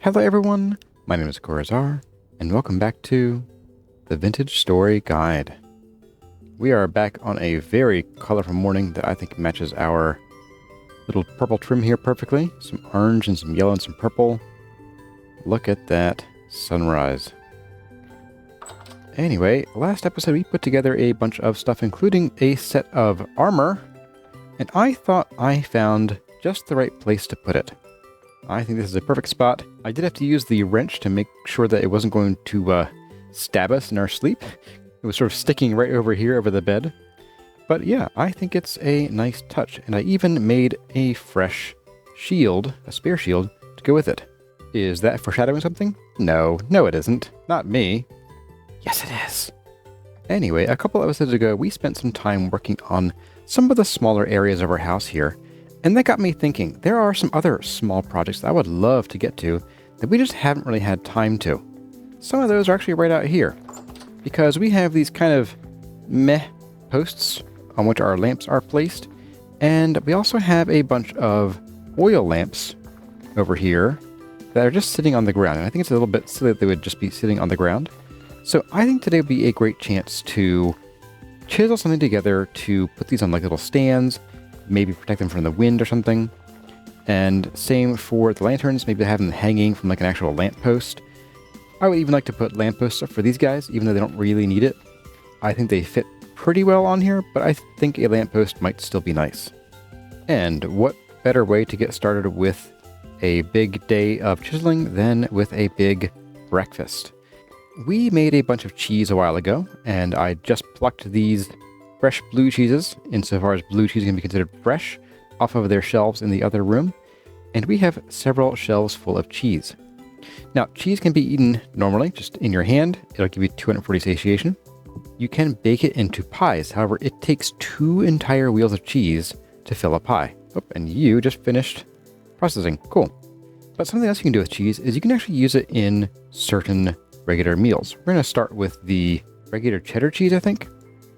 Hello everyone, my name is Corazar, and welcome back to the Vintage Story Guide. We are back on a very colorful morning that I think matches our little purple trim here perfectly. Some orange and some yellow and some purple. Look at that sunrise. Anyway, last episode we put together a bunch of stuff, including a set of armor, and I thought I found just the right place to put it. I think this is a perfect spot. I did have to use the wrench to make sure that it wasn't going to stab us in our sleep. It was sort of sticking right over here over the bed. But yeah, I think it's a nice touch. And I even made a fresh shield, a spare shield, to go with it. Is that foreshadowing something? No, it isn't. Not me. Yes, it is. Anyway, a couple episodes ago, we spent some time working on some of the smaller areas of our house here. And that got me thinking, there are some other small projects that I would love to get to that we just haven't really had time to. Some of those are actually right out here, because we have these kind of meh posts on which our lamps are placed, and we also have a bunch of oil lamps over here that are just sitting on the ground, and I think it's a little bit silly that they would just be sitting on the ground. So I think today would be a great chance to chisel something together to put these on like little stands, maybe protect them from the wind or something. And same for the lanterns, maybe have them hanging from like an actual lamppost. I would even like to put lampposts up for these guys, even though they don't really need it. I think they fit pretty well on here, but I think a lamppost might still be nice. And what better way to get started with a big day of chiseling than with a big breakfast? We made a bunch of cheese a while ago, and I just plucked these fresh blue cheeses, insofar as blue cheese can be considered fresh, off of their shelves in the other room, and we have several shelves full of cheese. Now, cheese can be eaten normally, just in your hand. It'll give you 240 satiation. You can bake it into pies. However, it takes 2 entire wheels of cheese to fill a pie. Oh, and you just finished processing. Cool. But something else you can do with cheese is you can actually use it in certain regular meals. We're going to start with the regular cheddar cheese, I think.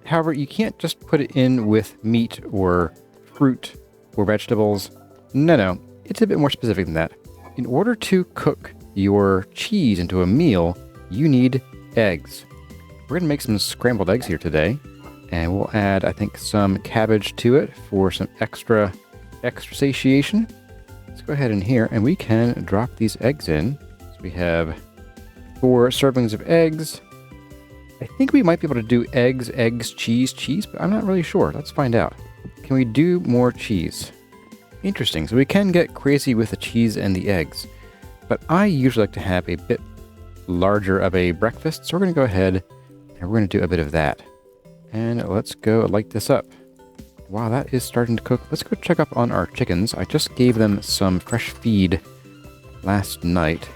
However, you can't just put it in with meat or fruit or vegetables. No, it's a bit more specific than that. In order to cook your cheese into a meal, you need eggs. We're going to make some scrambled eggs here today, and we'll add, I think, some cabbage to it for some extra satiation. Let's go ahead in here, and we can drop these eggs in. So we have 4 servings of eggs. I think we might be able to do eggs, cheese, but I'm not really sure. Let's find out. Can we do more cheese? Interesting. So we can get crazy with the cheese and the eggs, but I usually like to have a bit larger of a breakfast, so we're going to go ahead and we're going to do a bit of that. And let's go light this up. Wow, that is starting to cook. Let's go check up on our chickens. I just gave them some fresh feed last night.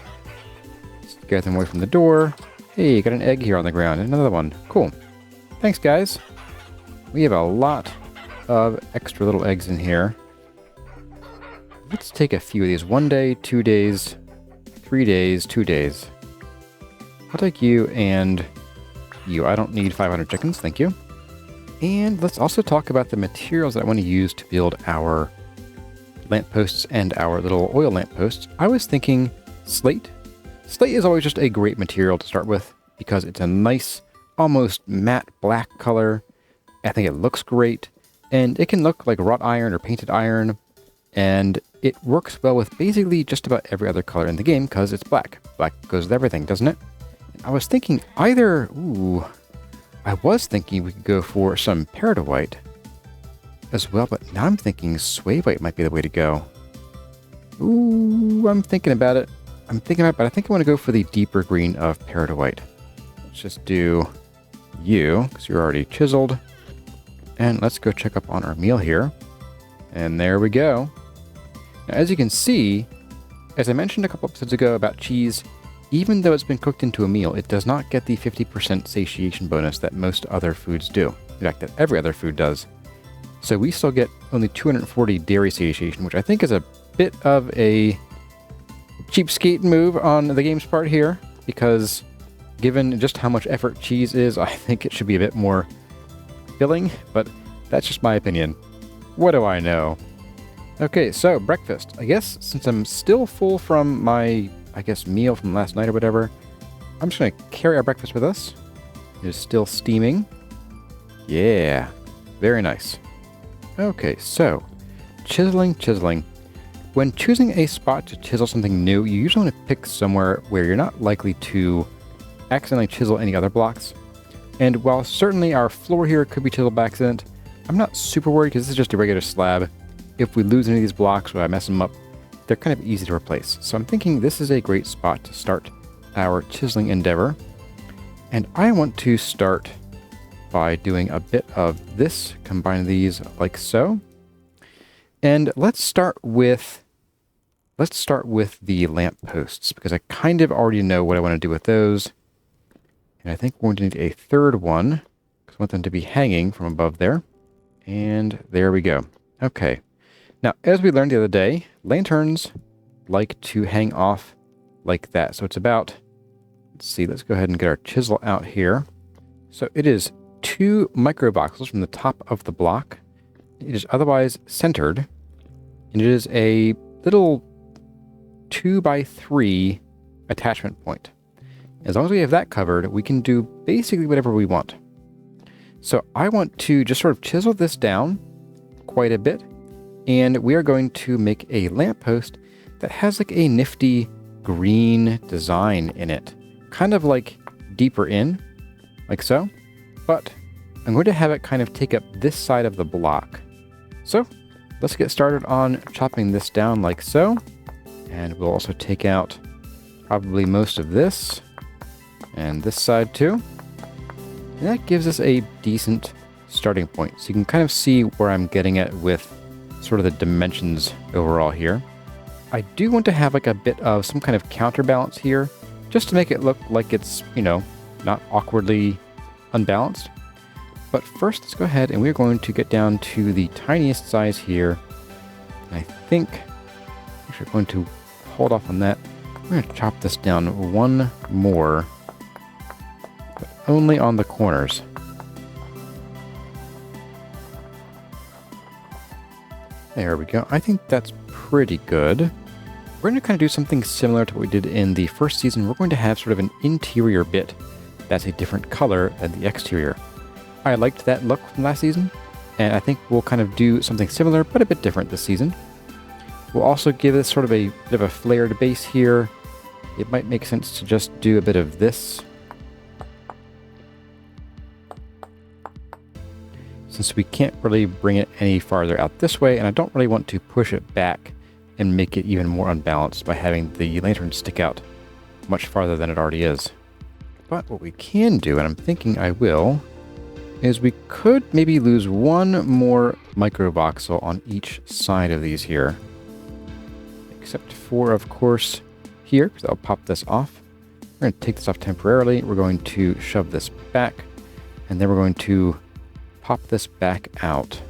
Let's get them away from the door. Hey, got an egg here on the ground. Another one. Cool. Thanks, guys. We have a lot of extra little eggs in here. Let's take a few of these. 1 day, 2 days, 3 days, 2 days. I'll take you and you. I don't need 500 chickens, thank you. And let's also talk about the materials that I want to use to build our lampposts and our little oil lampposts. I was thinking slate. Slate is always just a great material to start with because it's a nice, almost matte black color. I think it looks great, and it can look like wrought iron or painted iron, and it works well with basically just about every other color in the game because it's black. Black goes with everything, doesn't it? I was thinking I was thinking we could go for some peridot white as well, but now I'm thinking sway white might be the way to go. Ooh, I'm thinking about it. But I think I want to go for the deeper green of peridot white. Let's just do you, because you're already chiseled. And let's go check up on our meal here. And there we go. Now, as you can see, as I mentioned a couple episodes ago about cheese, even though it's been cooked into a meal, it does not get the 50% satiation bonus that most other foods do. In fact, that every other food does. So we still get only 240 dairy satiation, which I think is a bit of a cheapskate move on the game's part here, because given just how much effort cheese is, I think it should be a bit more filling, but that's just my opinion. What do I know? Okay, so breakfast. I guess since I'm still full from my I guess, meal from last night or whatever. I'm just going to carry our breakfast with us. It is still steaming. Yeah, very nice. Okay, so chiseling. When choosing a spot to chisel something new, you usually want to pick somewhere where you're not likely to accidentally chisel any other blocks. And while certainly our floor here could be chiseled by accident, I'm not super worried because this is just a regular slab. If we lose any of these blocks or I mess them up, they're kind of easy to replace. So I'm thinking this is a great spot to start our chiseling endeavor. And I want to start by doing a bit of this, combine these like so. And let's start with the lamp posts, because I kind of already know what I want to do with those. And I think we're going to need a third one, because I want them to be hanging from above there. And there we go. Okay. Now, as we learned the other day, lanterns like to hang off like that. So it's about, let's see, let's go ahead and get our chisel out here. So it is 2 micro voxels from the top of the block. It is otherwise centered, and it is a little 2x3 attachment point. As long as we have that covered, we can do basically whatever we want. So I want to just sort of chisel this down quite a bit, and we are going to make a lamppost that has like a nifty green design in it. Kind of like deeper in, like so. But I'm going to have it kind of take up this side of the block. So let's get started on chopping this down like so. And we'll also take out probably most of this and this side too. And that gives us a decent starting point. So you can kind of see where I'm getting at with sort of the dimensions overall here. I do want to have like a bit of some kind of counterbalance here, just to make it look like it's, you know, not awkwardly unbalanced. But first, let's go ahead and we're going to get down to the tiniest size here. And I think actually we're going to hold off on that. We're going to chop this down one more, but only on the corners. There we go. I think that's pretty good. We're going to kind of do something similar to what we did in the first season. We're going to have sort of an interior bit that's a different color than the exterior. I liked that look from last season, and I think we'll kind of do something similar, but a bit different this season. We'll also give this sort of a bit of a flared base here. It might make sense to just do a bit of this, since we can't really bring it any farther out this way, and I don't really want to push it back and make it even more unbalanced by having the lantern stick out much farther than it already is. But what we can do, and I'm thinking I will, is we could maybe lose one more micro voxel on each side of these here. Except for, of course, here, because I'll pop this off. We're going to take this off temporarily. We're going to shove this back, and then we're going to pop this back out.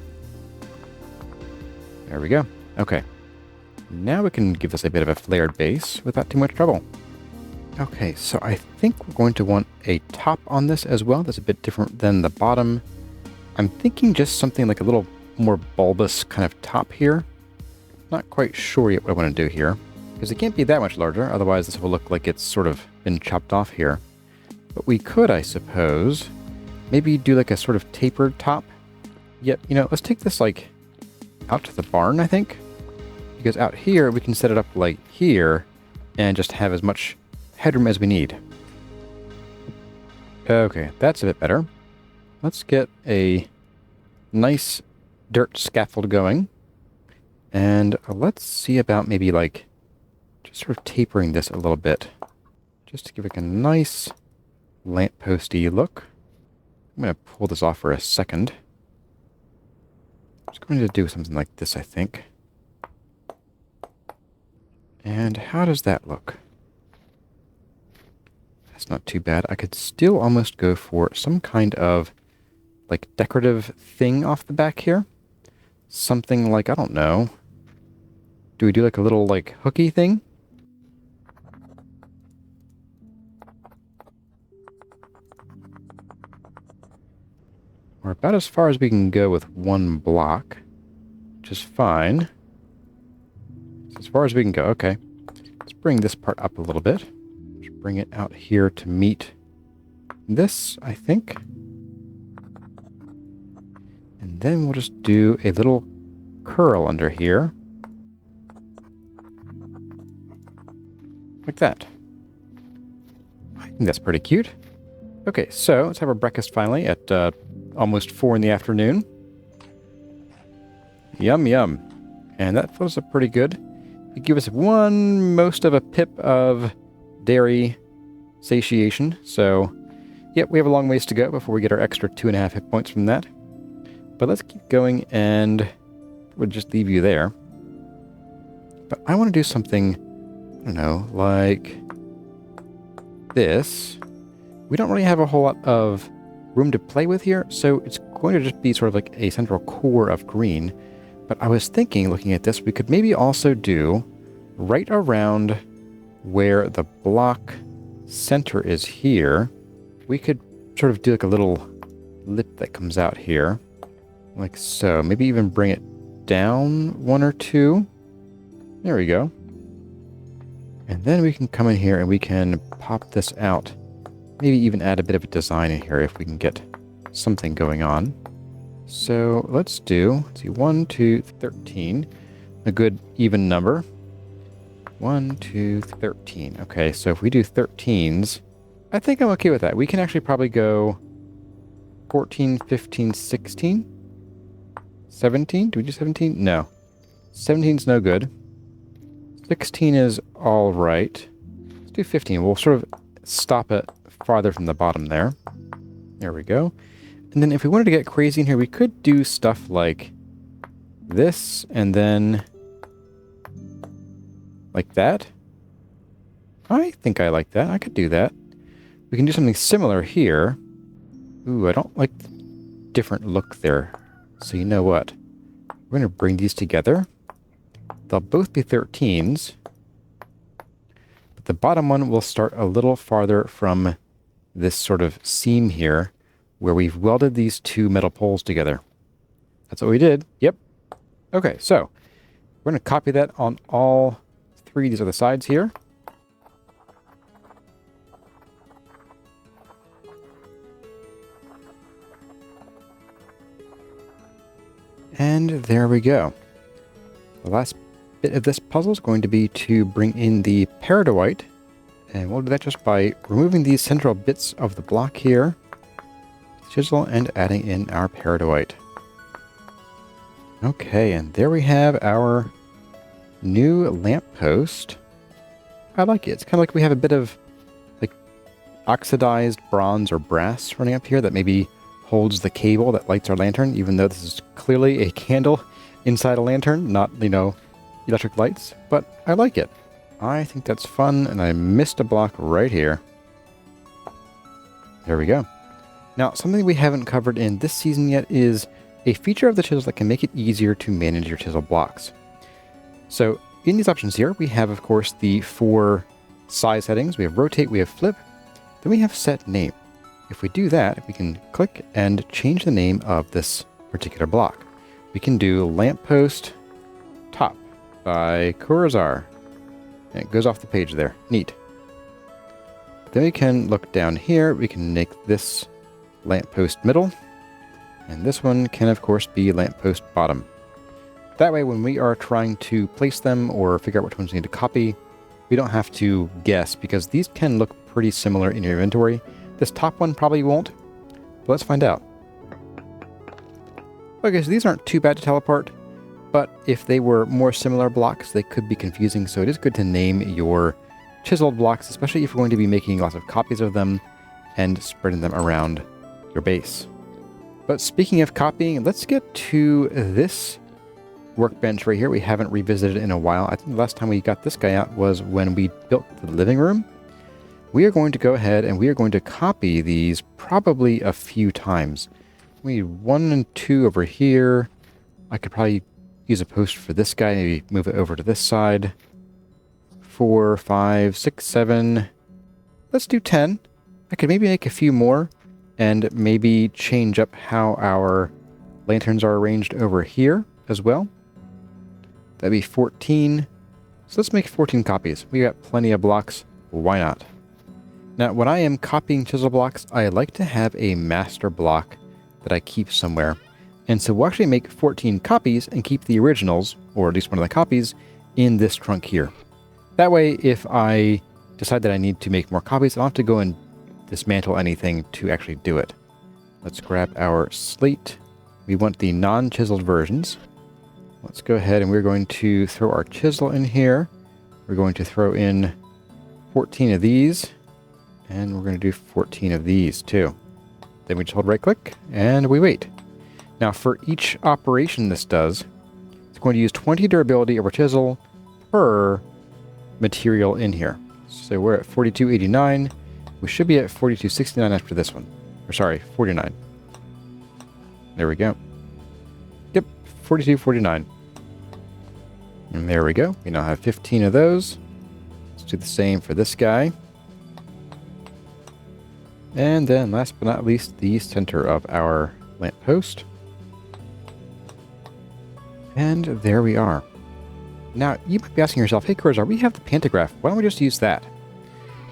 There we go. Okay. Now we can give this a bit of a flared base without too much trouble. Okay, so I think we're going to want a top on this as well. That's a bit different than the bottom. I'm thinking just something like a little more bulbous kind of top here. Not quite sure yet what I want to do here, because it can't be that much larger, otherwise this will look like it's sort of been chopped off here. But we could, I suppose, maybe do like a sort of tapered top. Yet, you know, let's take this like out to the barn, I think. Because out here, we can set it up like here and just have as much headroom as we need. Okay, that's a bit better. Let's get a nice dirt scaffold going. And let's see about maybe like just sort of tapering this a little bit, just to give it a nice lampposty look. I'm going to pull this off for a second. I'm just going to do something like this, I think. And how does that look? That's not too bad. I could still almost go for some kind of like decorative thing off the back here. Something like, I don't know. Do we do like a little like hooky thing? We're about as far as we can go with one block, which is fine. As far as we can go, okay. Let's bring this part up a little bit. Just bring it out here to meet this, I think. And then we'll just do a little curl under here. Like that. I think that's pretty cute. Okay, so let's have our breakfast finally at almost 4 in the afternoon. Yum, yum. And that fills up pretty good. It gives us most of a pip of dairy satiation. So, yep, we have a long ways to go before we get our extra 2.5 hit points from that. But let's keep going, and we'll just leave you there. But I want to do something, I don't know, like this. We don't really have a whole lot of room to play with here, so it's going to just be sort of like a central core of green. But I was thinking, looking at this, we could maybe also do right around where the block center is here. We could sort of do like a little lip that comes out here, like so. Maybe even bring it down 1 or 2. There we go. And then we can come in here and we can pop this out. Maybe even add a bit of a design in here if we can get something going on. So let's see, 1, 2, 13. A good even number. 1, 2, 13. Okay, so if we do 13s, I think I'm okay with that. We can actually probably go 14, 15, 16. 17? Do we do 17? No. 17's no good. 16 is all right. Let's do 15. We'll sort of stop it farther from the bottom there. There we go. And then if we wanted to get crazy in here, we could do stuff like this, and then like that. I think I like that. I could do that. We can do something similar here. Ooh, I don't like the different look there. So you know what? We're going to bring these together. They'll both be 13s. But the bottom one will start a little farther from this sort of seam here, where we've welded these 2 metal poles together. That's what we did. Yep. Okay, so we're going to copy that on all 3 of these other sides here. And there we go. The last bit of this puzzle is going to be to bring in the peridotite. And we'll do that just by removing these central bits of the block here. Chisel and adding in our peridotite. Okay, and there we have our new lamppost. I like it. It's kind of like we have a bit of like oxidized bronze or brass running up here that maybe holds the cable that lights our lantern, even though this is clearly a candle inside a lantern, not, electric lights. But I like it. I think that's fun, and I missed a block right here. There we go. Now, something we haven't covered in this season yet is a feature of the chisels that can make it easier to manage your chisel blocks. So, in these options here, we have, of course, the 4 size settings. We have rotate, we have flip, then we have set name. If we do that, we can click and change the name of this particular block. We can do lamppost top by Kurazar. And it goes off the page there. Neat. Then we can look down here. We can make this lamppost middle. And this one can, of course, be lamppost bottom. That way, when we are trying to place them or figure out which ones we need to copy, we don't have to guess, because these can look pretty similar in your inventory. This top one probably won't, but let's find out. Okay, so these aren't too bad to tell apart, but if they were more similar blocks, they could be confusing, so it is good to name your chiseled blocks, especially if you're going to be making lots of copies of them and spreading them around your base. But speaking of copying, let's get to this workbench right here. We haven't revisited in a while. I think the last time we got this guy out was when we built the living room. We are going to go ahead and we are going to copy these probably a few times. We need 1 and 2 over here. I could probably use a post for this guy, maybe move it over to this side. 4, 5, 6, 7. Let's do 10. I could maybe make a few more and maybe change up how our lanterns are arranged over here as well. That'd be 14, So let's make 14 copies. We got plenty of blocks. Why not? Now, when I am copying chisel blocks, I like to have a master block that I keep somewhere. And so we'll actually make 14 copies and keep the originals, or at least one of the copies, in this trunk here. That way, if I decide that I need to make more copies, I don't have to go and dismantle anything to actually do it. Let's grab our slate. We want the non-chiseled versions. Let's go ahead and we're going to throw our chisel in here. We're going to throw in 14 of these, and we're going to do 14 of these too. Then we just hold right click and we wait. Now for each operation this does, it's going to use 20 durability over chisel per material in here. So we're at 4289. We should be at 4269 after this one. Or sorry, 49. There we go. Yep, 4249. And there we go. We now have 15 of those. Let's do the same for this guy. And then last but not least, the center of our lamppost. And there we are. Now, you might be asking yourself, hey Curzar, we have the pantograph. Why don't we just use that?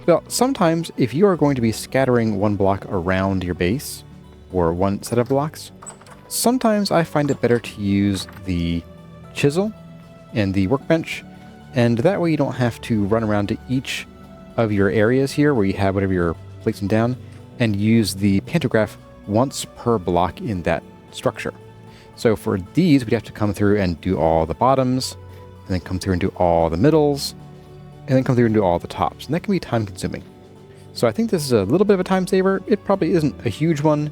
Well, sometimes if you are going to be scattering one block around your base, or one set of blocks, sometimes I find it better to use the chisel and the workbench, and that way you don't have to run around to each of your areas here where you have whatever you're placing down, and use the pantograph once per block in that structure. So for these, we'd have to come through and do all the bottoms, and then come through and do all the middles, and then come through and do all the tops. And that can be time consuming. So I think this is a little bit of a time saver. It probably isn't a huge one,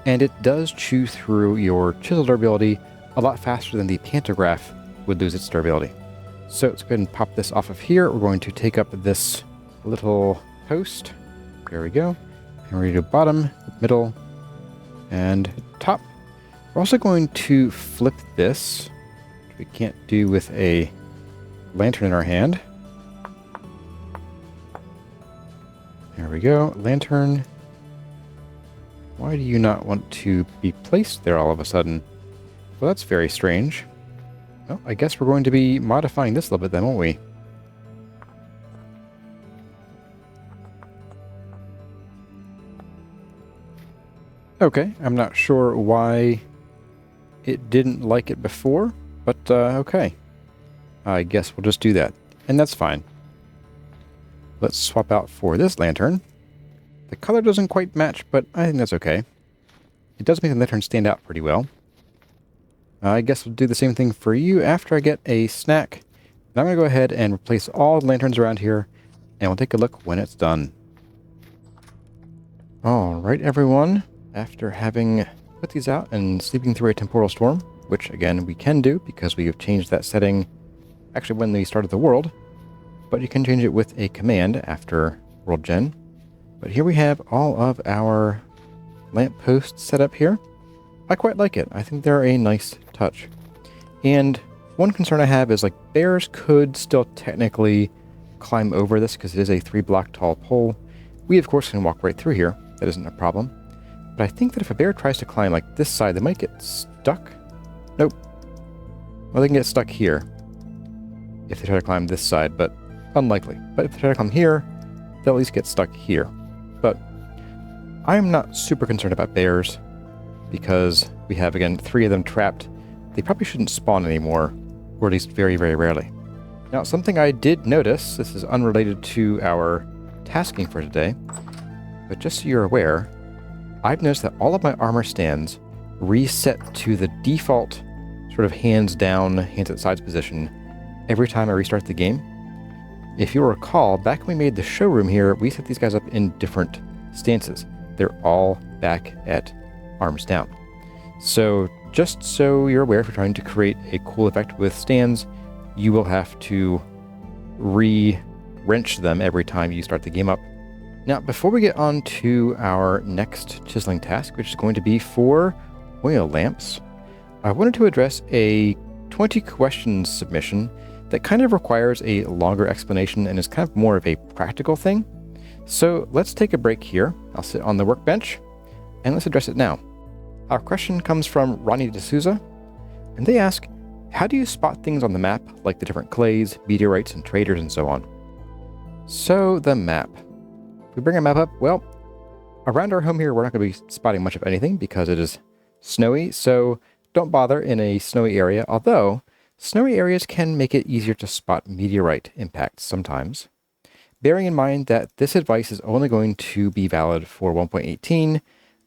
and it does chew through your chisel durability a lot faster than the pantograph would lose its durability. So let's go ahead and pop this off of here. We're going to take up this little post. There we go. And we're going to do bottom, middle, and top. We're also going to flip this, which we can't do with a lantern in our hand. There we go. Lantern. Why do you not want to be placed there all of a sudden? Well, that's very strange. Well, I guess we're going to be modifying this a little bit then, won't we? Okay, I'm not sure why it didn't like it before, but okay. I guess we'll just do that, and that's fine. Let's swap out for this lantern. The color doesn't quite match, but I think that's okay. It does make the lantern stand out pretty well. I guess we'll do the same thing for you after I get a snack. And I'm going to go ahead and replace all the lanterns around here, and we'll take a look when it's done. Alright everyone, after having put these out and sleeping through a temporal storm, which again we can do because we have changed that setting actually when we started the world, but you can change it with a command after world gen. But here we have all of our lampposts set up here. I quite like it. I think they're a nice touch. And one concern I have is like bears could still technically climb over this because it is a 3-block tall pole. We of course can walk right through here. That isn't a problem. But I think that if a bear tries to climb like this side, they might get stuck. Nope. Well, they can get stuck here if they try to climb this side, but unlikely. But if they try to climb here, they'll at least get stuck here. But I'm not super concerned about bears because we have, again, 3 of them trapped. They probably shouldn't spawn anymore, or at least very, very rarely. Now, something I did notice, this is unrelated to our tasking for today, but just so you're aware, I've noticed that all of my armor stands reset to the default sort of hands down, hands at sides position every time I restart the game. If you'll recall, back when we made the showroom here, we set these guys up in different stances. They're all back at arms down. So just so you're aware, if you're trying to create a cool effect with stands, you will have to re-wrench them every time you start the game up. Now, before we get on to our next chiseling task, which is going to be for oil lamps, I wanted to address a 20 questions submission that kind of requires a longer explanation and is kind of more of a practical thing. So let's take a break here. I'll sit on the workbench and let's address it now. Our question comes from Ronnie D'Souza, and they ask, how do you spot things on the map, like the different clays, meteorites, and traders, and so on? So, the map. If we bring our map up, well, around our home here, we're not going to be spotting much of anything because it is snowy, so don't bother in a snowy area, although snowy areas can make it easier to spot meteorite impacts sometimes. Bearing in mind that this advice is only going to be valid for 1.18,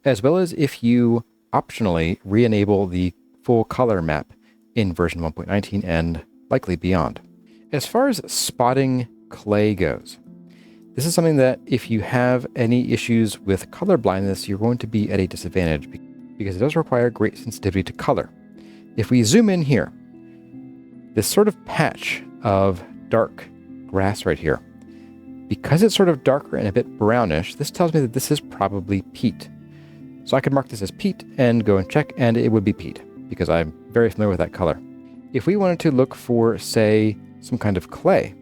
as well as if you optionally re-enable the full color map in version 1.19 and likely beyond. As far as spotting clay goes, this is something that if you have any issues with color blindness, you're going to be at a disadvantage because it does require great sensitivity to color. If we zoom in here, this sort of patch of dark grass right here, because it's sort of darker and a bit brownish, this tells me that this is probably peat. So I could mark this as peat and go and check, and it would be peat because I'm very familiar with that color. If we wanted to look for, say, some kind of clay,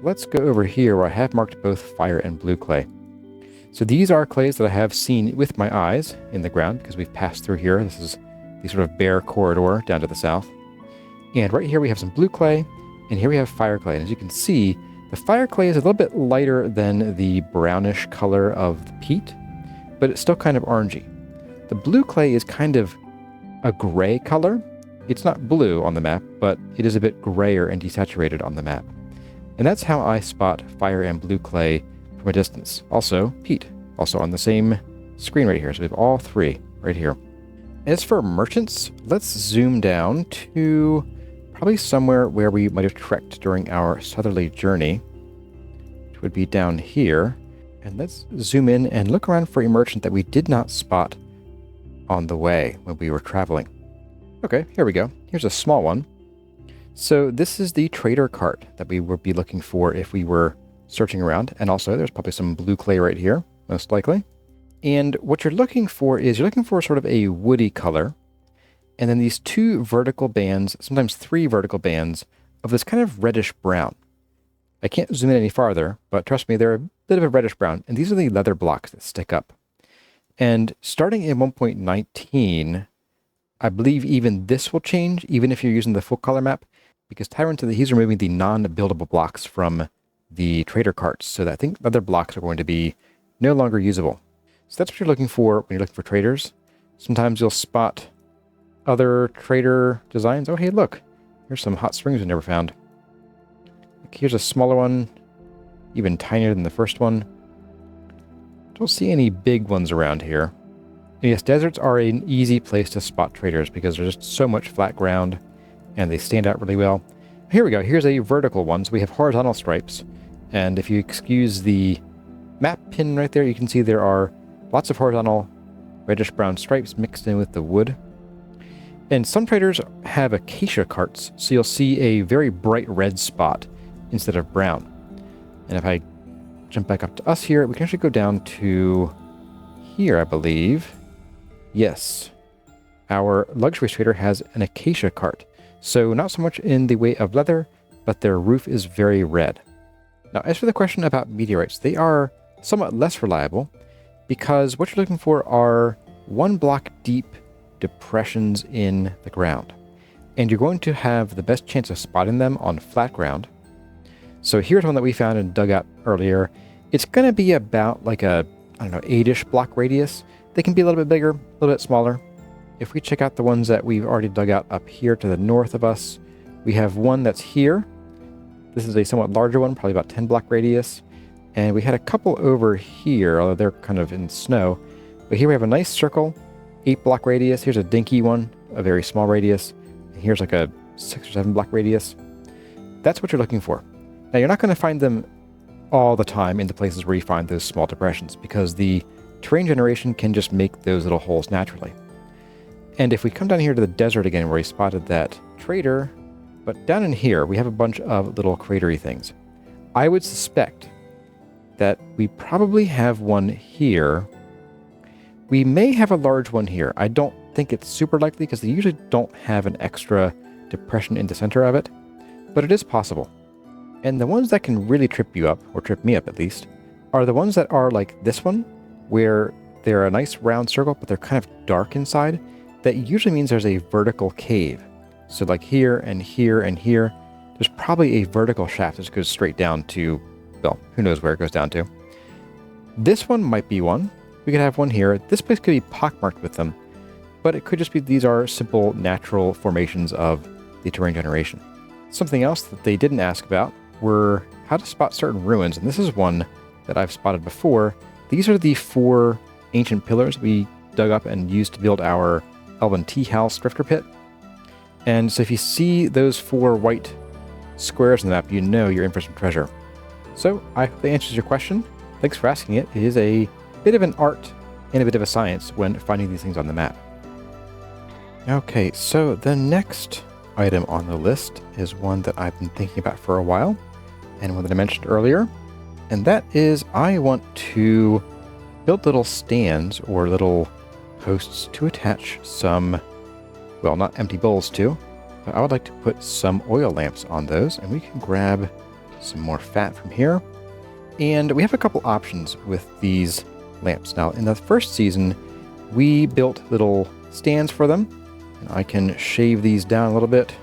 let's go over here where I have marked both fire and blue clay. So these are clays that I have seen with my eyes in the ground because we've passed through here. This is the sort of bare corridor down to the south. And right here we have some blue clay, and here we have fire clay. And as you can see, the fire clay is a little bit lighter than the brownish color of the peat, but it's still kind of orangey. The blue clay is kind of a gray color. It's not blue on the map, but it is a bit grayer and desaturated on the map. And that's how I spot fire and blue clay from a distance. Also, peat, also on the same screen right here. So we have all three right here. As for merchants, let's zoom down to probably somewhere where we might have trekked during our southerly journey, which would be down here. And let's zoom in and look around for a merchant that we did not spot on the way when we were traveling. Okay, here we go. Here's a small one. So this is the trader cart that we would be looking for if we were searching around. And also there's probably some blue clay right here, most likely. And what you're looking for is you're looking for sort of a woody color. And then these two vertical bands, sometimes three vertical bands of this kind of reddish brown. I can't zoom in any farther, but trust me, they're a bit of a reddish brown. And these are the leather blocks that stick up. And starting in 1.19, I believe even this will change, even if you're using the full color map, because Tyrant said that he's removing the non-buildable blocks from the trader carts, so that I think leather blocks are going to be no longer usable. So that's what you're looking for when you're looking for traders. Sometimes you'll spot other trader designs. Oh, hey, look, here's some hot springs we never found. Here's a smaller one, even tinier than the first one. Don't see any big ones around here. And yes, deserts are an easy place to spot traders because there's just so much flat ground and they stand out really well. Here we go. Here's a vertical one. So we have horizontal stripes. And if you excuse the map pin right there, you can see there are lots of horizontal reddish brown stripes mixed in with the wood. And some traders have acacia carts, so you'll see a very bright red spot instead of brown. And if I jump back up to us here, we can actually go down to here, I believe. Yes, our luxury trader has an acacia cart. So not so much in the way of leather, but their roof is very red. Now, as for the question about meteorites, they are somewhat less reliable because what you're looking for are 1 block deep depressions in the ground. And you're going to have the best chance of spotting them on flat ground. So here's one that we found and dug out earlier. It's going to be about like a, 8-ish block radius. They can be a little bit bigger, a little bit smaller. If we check out the ones that we've already dug out up here to the north of us, we have one that's here. This is a somewhat larger one, probably about 10 block radius. And we had a couple over here, although they're kind of in snow. But here we have a nice circle, 8 block radius. Here's a dinky one, a very small radius. And here's like a 6 or 7 block radius. That's what you're looking for. Now, you're not going to find them all the time in the places where you find those small depressions because the terrain generation can just make those little holes naturally. And if we come down here to the desert again where we spotted that trader, but down in here we have a bunch of little cratery things. I would suspect that we probably have one here. We may have a large one here. I don't think it's super likely because they usually don't have an extra depression in the center of it, but it is possible. And the ones that can really trip you up, or trip me up at least, are the ones that are like this one, where they're a nice round circle, but they're kind of dark inside. That usually means there's a vertical cave. So like here and here and here, there's probably a vertical shaft that goes straight down to, well, who knows where it goes down to. This one might be one. We could have one here. This place could be pockmarked with them, but it could just be these are simple natural formations of the terrain generation. Something else that they didn't ask about were how to spot certain ruins, and this is one that I've spotted before. These are the 4 ancient pillars we dug up and used to build our Elven Tea House Drifter Pit. And so if you see those 4 white squares on the map, you know you're in for some treasure. So I hope that answers your question. Thanks for asking it. It is a bit of an art and a bit of a science when finding these things on the map. Okay, so the next item on the list is one that I've been thinking about for a while, and one that I mentioned earlier, and that is I want to build little stands or little posts to attach some, well, not empty bowls to, but I would like to put some oil lamps on those, and we can grab some more fat from here. And we have a couple options with these lamps. Now, in the first season, we built little stands for them, and I can shave these down a little bit.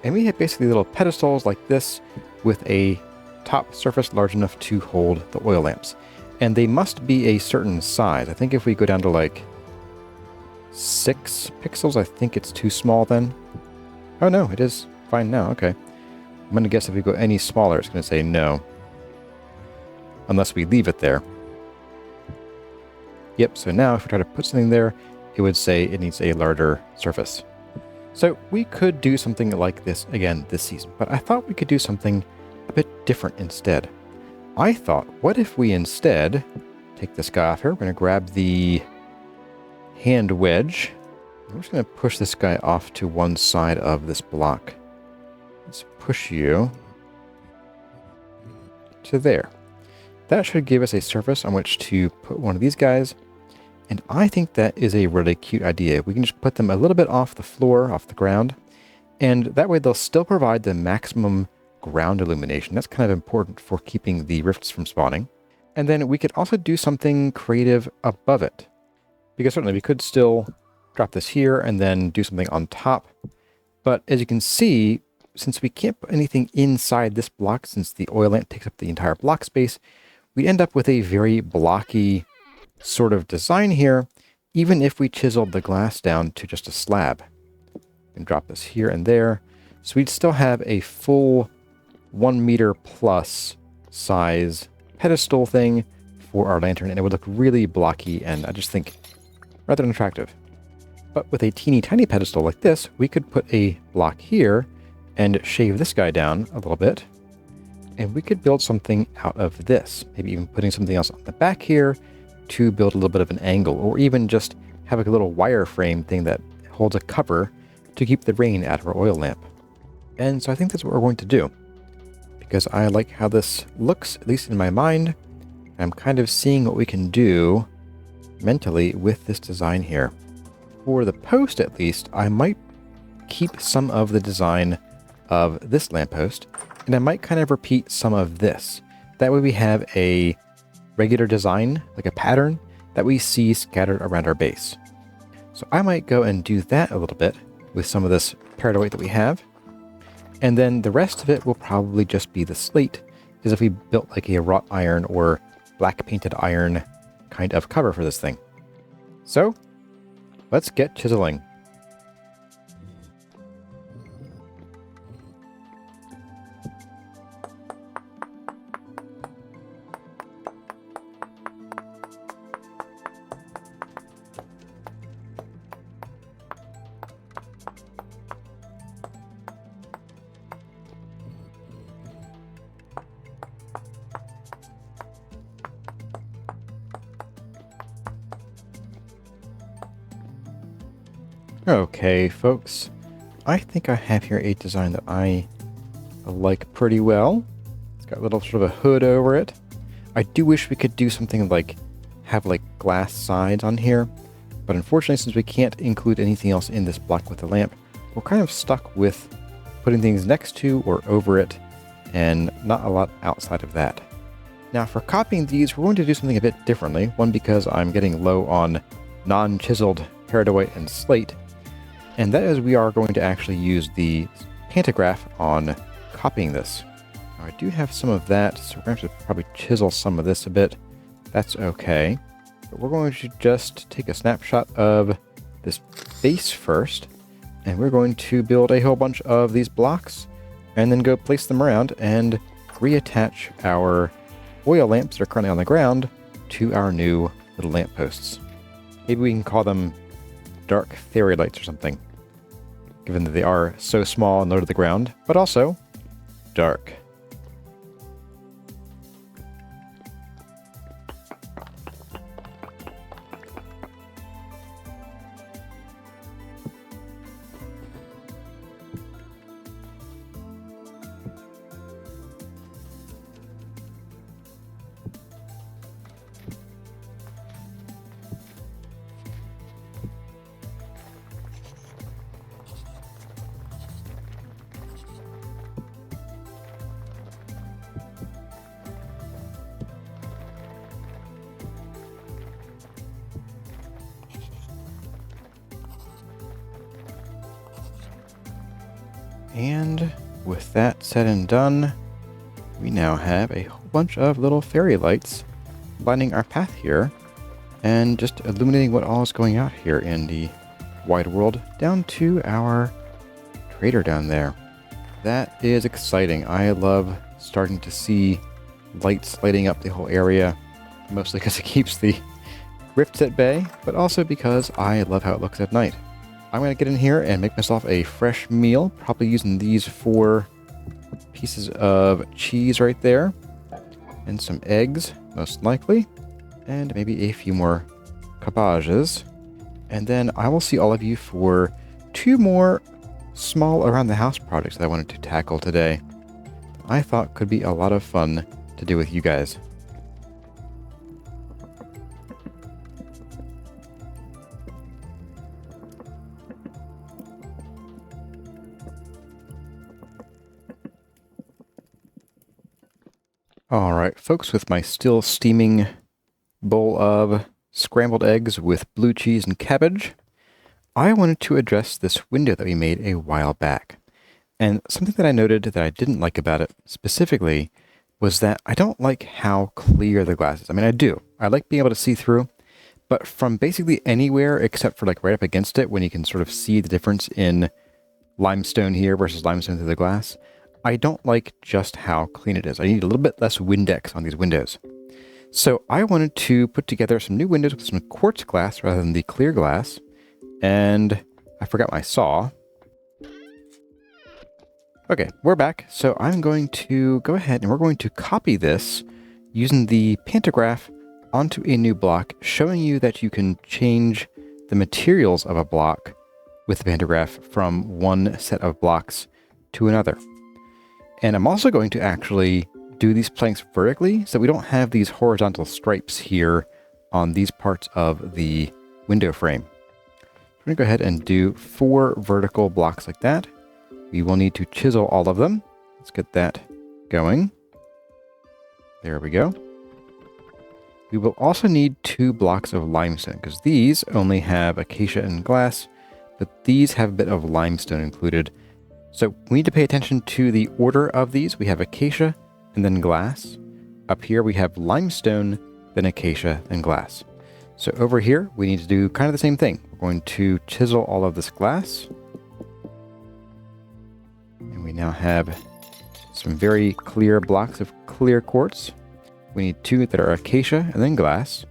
And we have basically little pedestals like this with a top surface large enough to hold the oil lamps. And they must be a certain size. I think if we go down to like 6 pixels, I think it's too small then. Oh no, it is fine now, okay. I'm going to guess if we go any smaller, it's going to say no. Unless we leave it there. Yep, so now if we try to put something there, it would say it needs a larger surface. So we could do something like this again this season, but I thought we could do something a bit different instead. I thought, what if we instead take this guy off here? We're going to grab the hand wedge. We're just going to push this guy off to one side of this block. Let's push you to there. That should give us a surface on which to put one of these guys. And I think that is a really cute idea. We can just put them a little bit off the floor, off the ground. And that way they'll still provide the maximum ground illumination. That's kind of important for keeping the rifts from spawning. And then we could also do something creative above it. Because certainly we could still drop this here and then do something on top. But as you can see, since we can't put anything inside this block, since the oil lamp takes up the entire block space, we end up with a very blocky sort of design here, even if we chiseled the glass down to just a slab. And drop this here and there. So we'd still have a full 1 meter plus size pedestal thing for our lantern, and it would look really blocky and I just think rather unattractive. But with a teeny tiny pedestal like this, we could put a block here and shave this guy down a little bit, and we could build something out of this. Maybe even putting something else on the back here to build a little bit of an angle, or even just have a little wireframe thing that holds a cover to keep the rain out of our oil lamp. And so I think that's what we're going to do, because I like how this looks, at least in my mind. I'm kind of seeing what we can do mentally with this design here. For the post, at least, I might keep some of the design of this lamppost, and I might kind of repeat some of this. That way we have a regular design, like a pattern, that we see scattered around our base. So I might go and do that a little bit with some of this peridotite that we have. And then the rest of it will probably just be the slate, as if we built like a wrought iron or black painted iron kind of cover for this thing. So let's get chiseling. Okay, folks, I think I have here a design that I like pretty well. It's got a little sort of a hood over it. I do wish we could do something like have like glass sides on here, but unfortunately, since we can't include anything else in this block with the lamp, we're kind of stuck with putting things next to or over it, and not a lot outside of that. Now, for copying these, we're going to do something a bit differently. One, because I'm getting low on non-chiseled peridotite and slate, And that is we are going to actually use the pantograph on copying this. Now, I do have some of that, so we're going to have to probably chisel some of this a bit. That's okay. But we're going to just take a snapshot of this base first, and we're going to build a whole bunch of these blocks, and then go place them around and reattach our oil lamps that are currently on the ground to our new little lampposts. Maybe we can call them dark fairy lights or something, given that they are so small and low to the ground, but also dark. And with that said and done, we now have a whole bunch of little fairy lights lining our path here and just illuminating what all is going out here in the wide world down to our trader down there. That is exciting. I love starting to see lights lighting up the whole area, mostly because it keeps the rifts at bay, but also because I love how it looks at night. I'm going to get in here and make myself a fresh meal, probably using these 4 pieces of cheese right there, and some eggs, most likely, and maybe a few more cabbages. And then I will see all of you for 2 more small around the house projects that I wanted to tackle today. I thought could be a lot of fun to do with you guys. Alright folks, with my still steaming bowl of scrambled eggs with blue cheese and cabbage, I wanted to address this window that we made a while back. And something that I noted that I didn't like about it specifically was that I don't like how clear the glass is. I mean, I do. I like being able to see through, but from basically anywhere except for like right up against it, when you can sort of see the difference in limestone here versus limestone through the glass, I don't like just how clean it is. I need a little bit less Windex on these windows. So I wanted to put together some new windows with some quartz glass rather than the clear glass. And I forgot my saw. Okay, we're back. So I'm going to go ahead and we're going to copy this using the pantograph onto a new block, showing you that you can change the materials of a block with the pantograph from one set of blocks to another. And I'm also going to actually do these planks vertically so we don't have these horizontal stripes here on these parts of the window frame. I'm going to go ahead and do 4 vertical blocks like that. We will need to chisel all of them. Let's get that going. There we go. We will also need 2 blocks of limestone because these only have acacia and glass, but these have a bit of limestone included. So we need to pay attention to the order of these. We have acacia and then glass. Up here we have limestone, then acacia, and glass. So over here we need to do kind of the same thing. We're going to chisel all of this glass. And we now have some very clear blocks of clear quartz. We need 2 that are acacia and then glass,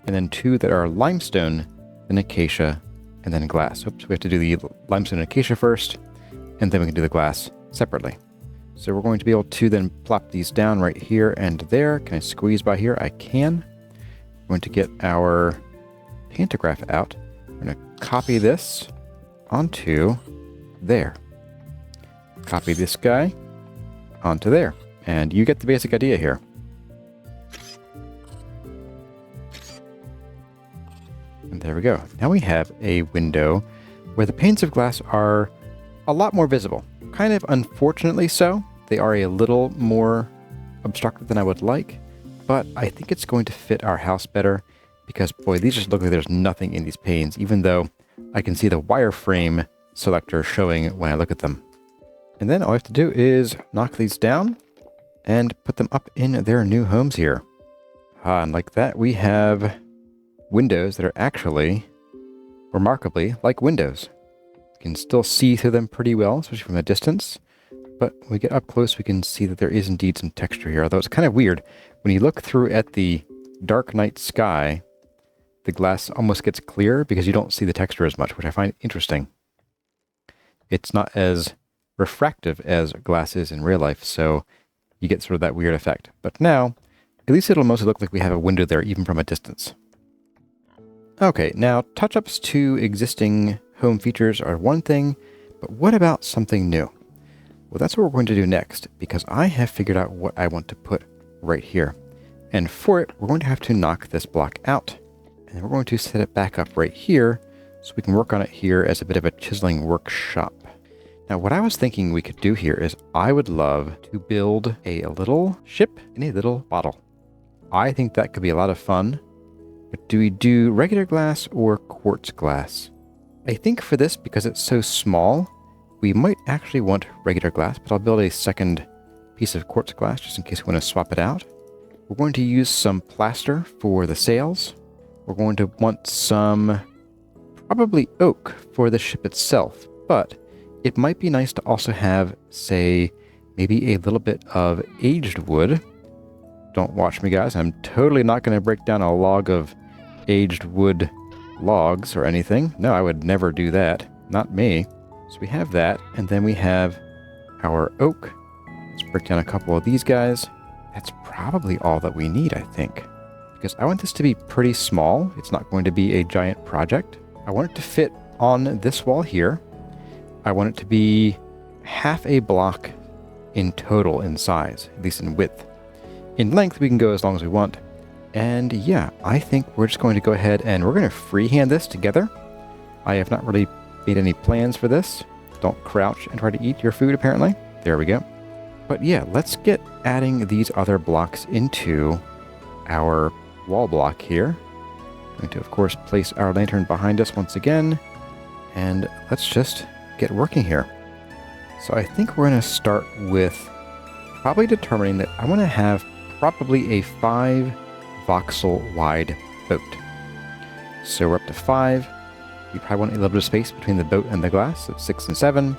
and then 2 that are limestone, then acacia, and then glass. Oops, we have to do the limestone and acacia first, and then we can do the glass separately. So we're going to be able to then plop these down right here and there. Can I squeeze by here? I can. We're going to get our pantograph out. We're going to copy this onto there. Copy this guy onto there. And you get the basic idea here. And there we go. Now we have a window where the panes of glass are a lot more visible. Kind of unfortunately so. They are a little more obstructed than I would like, but I think it's going to fit our house better because, boy, these just look like there's nothing in these panes, even though I can see the wireframe selector showing when I look at them. And then all I have to do is knock these down and put them up in their new homes here. And like that, we have windows that are actually remarkably like windows. You can still see through them pretty well, especially from a distance. But when we get up close, we can see that there is indeed some texture here. Although it's kind of weird. When you look through at the dark night sky, the glass almost gets clear because you don't see the texture as much, which I find interesting. It's not as refractive as glass is in real life, so you get sort of that weird effect. But now, at least it'll mostly look like we have a window there, even from a distance. Okay, now touch-ups to existing home features are one thing, but what about something new? Well, that's what we're going to do next, because I have figured out what I want to put right here. And for it, we're going to have to knock this block out. And we're going to set it back up right here, so we can work on it here as a bit of a chiseling workshop. Now, what I was thinking we could do here is I would love to build a little ship in a little bottle. I think that could be a lot of fun. But do we do regular glass or quartz glass? I think for this, because it's so small, we might actually want regular glass, but I'll build a second piece of quartz glass just in case we want to swap it out. We're going to use some plaster for the sails. We're going to want some probably oak for the ship itself, but it might be nice to also have, say, maybe a little bit of aged wood. Don't watch me, guys. I'm totally not going to break down a log of aged wood logs or anything. No, I would never do that. Not me. So we have that, and then we have our oak. Let's break down a couple of these guys. That's probably all that we need, I think. Because I want this to be pretty small. It's not going to be a giant project. I want it to fit on this wall here. I want it to be half a block in total in size, at least in width. In length, we can go as long as we want. And yeah, I think we're just going to go ahead and we're going to freehand this together. I have not really made any plans for this. Don't crouch and try to eat your food, apparently. There we go. But yeah, let's get adding these other blocks into our wall block here. Going to, of course, place our lantern behind us once again. And let's just get working here. So I think we're going to start with probably determining that I want to have probably a 5 voxel wide boat. So we're up to 5. We probably want a little bit of space between the boat and the glass, so 6 and 7.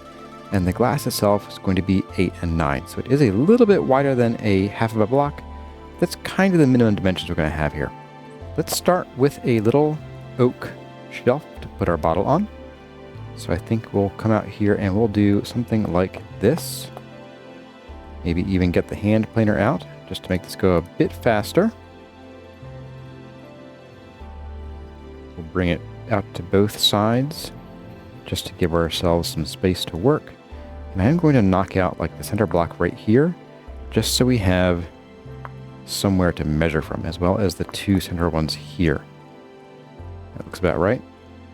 And the glass itself is going to be 8 and 9. So it is a little bit wider than a half of a block. That's kind of the minimum dimensions we're going to have here. Let's start with a little oak shelf to put our bottle on. So I think we'll come out here and we'll do something like this. Maybe even get the hand planer out just to make this go a bit faster. We'll bring it out to both sides just to give ourselves some space to work. And I'm going to knock out like the center block right here just so we have somewhere to measure from, as well as the 2 center ones here. That looks about right.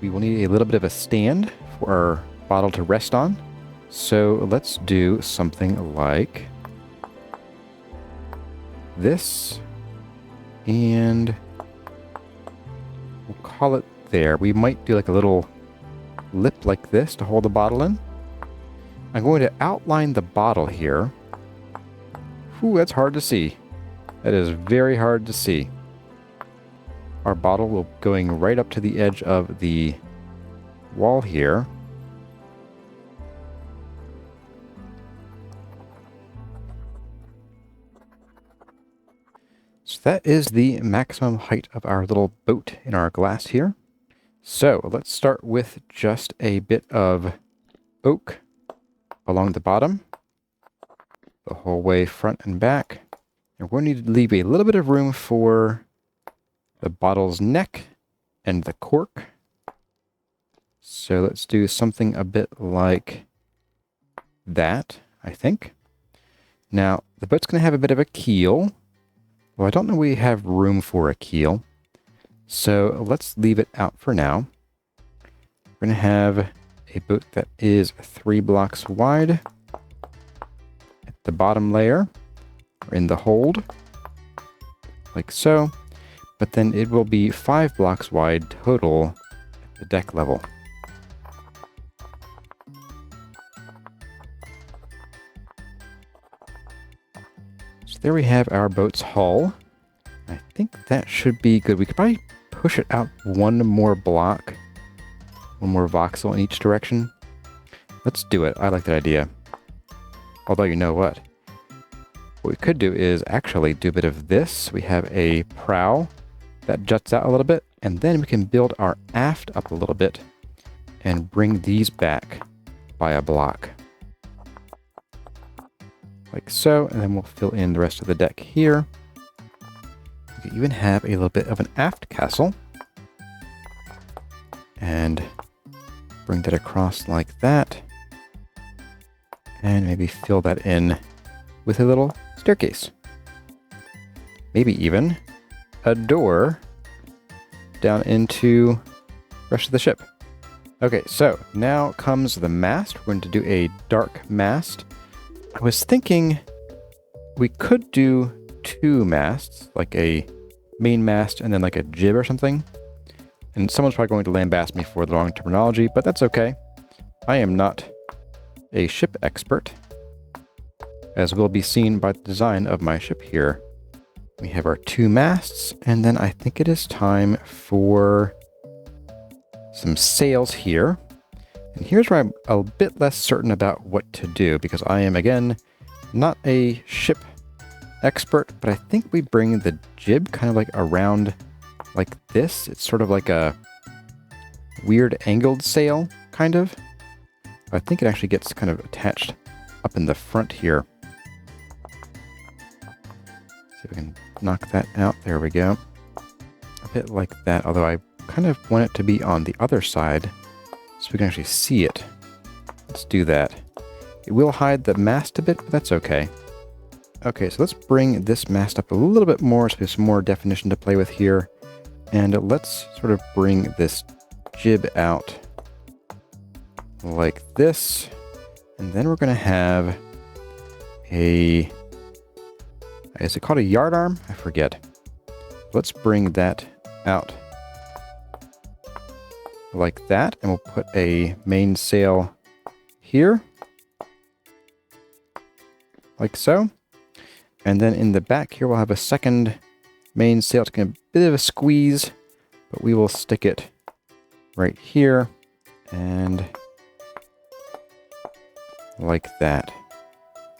We will need a little bit of a stand for our bottle to rest on. So let's do something like this, and we'll call it there. We might do like a little lip like this to hold the bottle in. I'm going to outline the bottle here. Ooh, that's hard to see. That is very hard to see. Our bottle will going right up to the edge of the wall here. So that is the maximum height of our little boat in our glass here. So let's start with just a bit of oak along the bottom, the whole way front and back. And we're going to need to leave a little bit of room for the bottle's neck and the cork. So let's do something a bit like that, I think. Now, the boat's going to have a bit of a keel. Well, I don't know we have room for a keel. So let's leave it out for now. We're going to have a boat that is 3 blocks wide at the bottom layer, or in the hold, like so. But then it will be 5 blocks wide total at the deck level. So there we have our boat's hull. I think that should be good. We could probably push it out one more block. One more voxel in each direction. Let's do it. I like that idea. Although, you know what? What we could do is actually do a bit of this. We have a prow that juts out a little bit, and then we can build our aft up a little bit and bring these back by a block. Like so, and then we'll fill in the rest of the deck here. We can even have a little bit of an aft castle. And bring that across like that. And maybe fill that in with a little staircase. Maybe even a door down into the rest of the ship. Okay, so now comes the mast. We're going to do a dark mast. I was thinking we could do two masts, like a main mast and then like a jib or something. And someone's probably going to lambast me for the wrong terminology, but that's okay. I am not a ship expert, as will be seen by the design of my ship here. We have our two masts, and then I think it is time for some sails here. And here's where I'm a bit less certain about what to do, because I am, again, not a ship expert, but I think we bring the jib kind of like around like this. It's sort of like a weird angled sail, kind of. I think it actually gets kind of attached up in the front here. See if we can knock that out. There we go. A bit like that, although I kind of want it to be on the other side so we can actually see it. Let's do that. It will hide the mast a bit, but that's okay. Okay, so let's bring this mast up a little bit more so we have some more definition to play with here. And let's sort of bring this jib out like this. And then we're going to have a... Is it called a yard arm? I forget. Let's bring that out like that. And we'll put a mainsail here. Like so. And then in the back here, we'll have a second mainsail. It's going to be a bit of a squeeze, but we will stick it right here. And like that.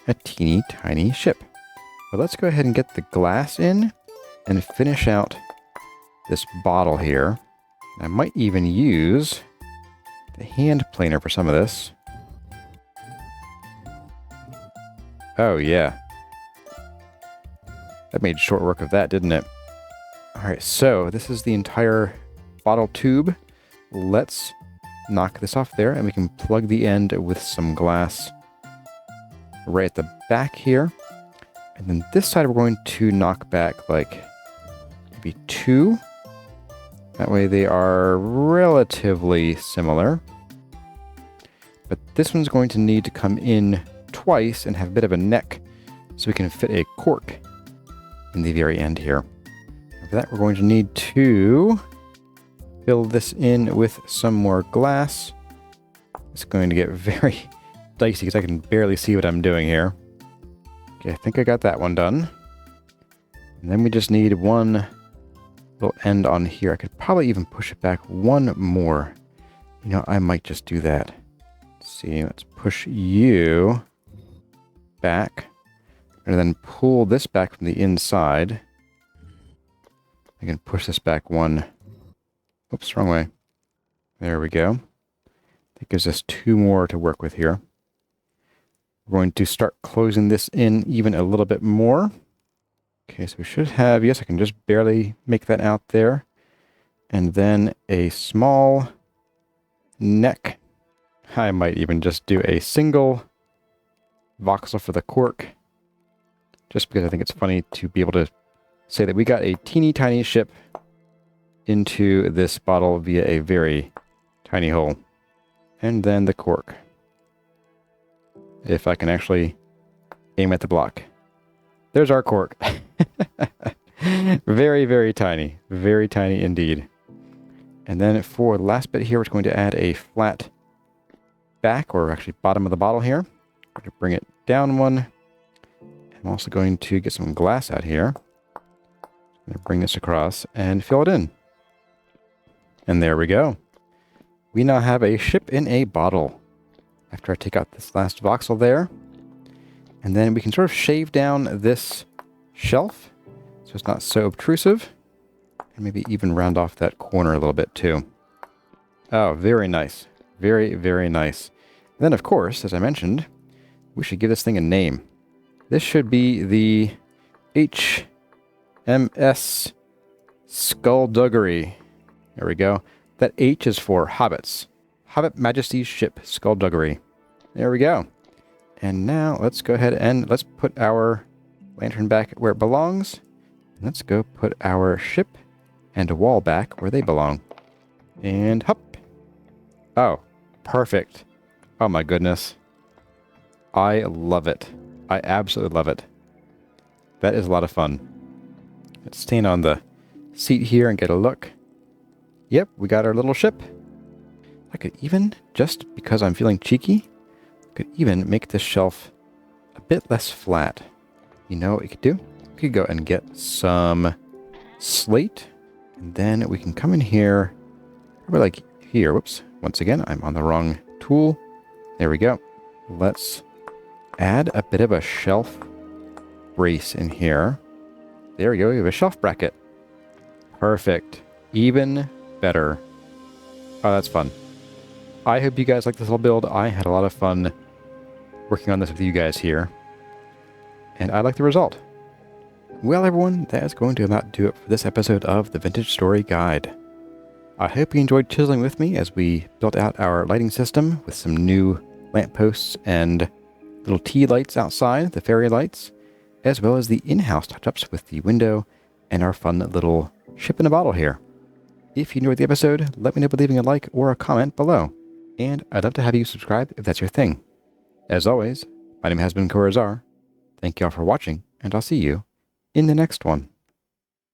A teeny tiny ship. But let's go ahead and get the glass in and finish out this bottle here. I might even use the hand planer for some of this. Oh yeah. That made short work of that, didn't it? Alright, so this is the entire bottle tube. Let's knock this off there, and we can plug the end with some glass right at the back here. And then this side we're going to knock back like maybe 2. That way they are relatively similar. But this one's going to need to come in twice and have a bit of a neck so we can fit a cork in the very end here. For that, we're going to need to fill this in with some more glass. It's going to get very dicey because I can barely see what I'm doing here. Okay, I think I got that one done. And then we just need one little end on here. I could probably even push it back one more. You know, I might just do that. Let's see, let's push you back. And then pull this back from the inside. I can push this back one. Oops, wrong way. There we go. That gives us 2 more to work with here. We're going to start closing this in even a little bit more. Okay, so we should have, yes, I can just barely make that out there. And then a small neck. I might even just do a single voxel for the cork. Just because I think it's funny to be able to say that we got a teeny tiny ship into this bottle via a very tiny hole. And then the cork. If I can actually aim at the block. There's our cork. Very, very tiny. Very tiny indeed. And then for the last bit here, we're going to add a flat back, or actually bottom of the bottle here. We're going to bring it down one. I'm also going to get some glass out here. I'm going to bring this across and fill it in. And there we go. We now have a ship in a bottle. After I take out this last voxel there. And then we can sort of shave down this shelf so it's not so obtrusive. And maybe even round off that corner a little bit too. Oh, very nice. Very, very nice. And then, of course, as I mentioned, we should give this thing a name. This should be the HMS Skullduggery. There we go. That H is for Hobbits. Hobbit Majesty's Ship Skullduggery. There we go. And now let's go ahead and let's put our lantern back where it belongs. Let's go put our ship and a wall back where they belong. And hop. Oh, perfect. Oh my goodness. I love it. I absolutely love it. That is a lot of fun. Let's stand on the seat here and get a look. Yep, we got our little ship. I could even, just because I'm feeling cheeky, could even make this shelf a bit less flat. You know what we could do? We could go and get some slate, and then we can come in here, probably like here. Whoops. Once again, I'm on the wrong tool. There we go. Let's add a bit of a shelf brace in here. There we go. We have a shelf bracket. Perfect. Even better. Oh, that's fun. I hope you guys like this little build. I had a lot of fun working on this with you guys here. And I like the result. Well, everyone, that is going to about do it for this episode of the Vintage Story Guide. I hope you enjoyed chiseling with me as we built out our lighting system with some new lampposts and little tea lights outside, the fairy lights, as well as the in-house touch-ups with the window and our fun little ship in a bottle here. If you enjoyed the episode, let me know by leaving a like or a comment below. And I'd love to have you subscribe if that's your thing. As always, my name has been Corazar. Thank you all for watching, and I'll see you in the next one.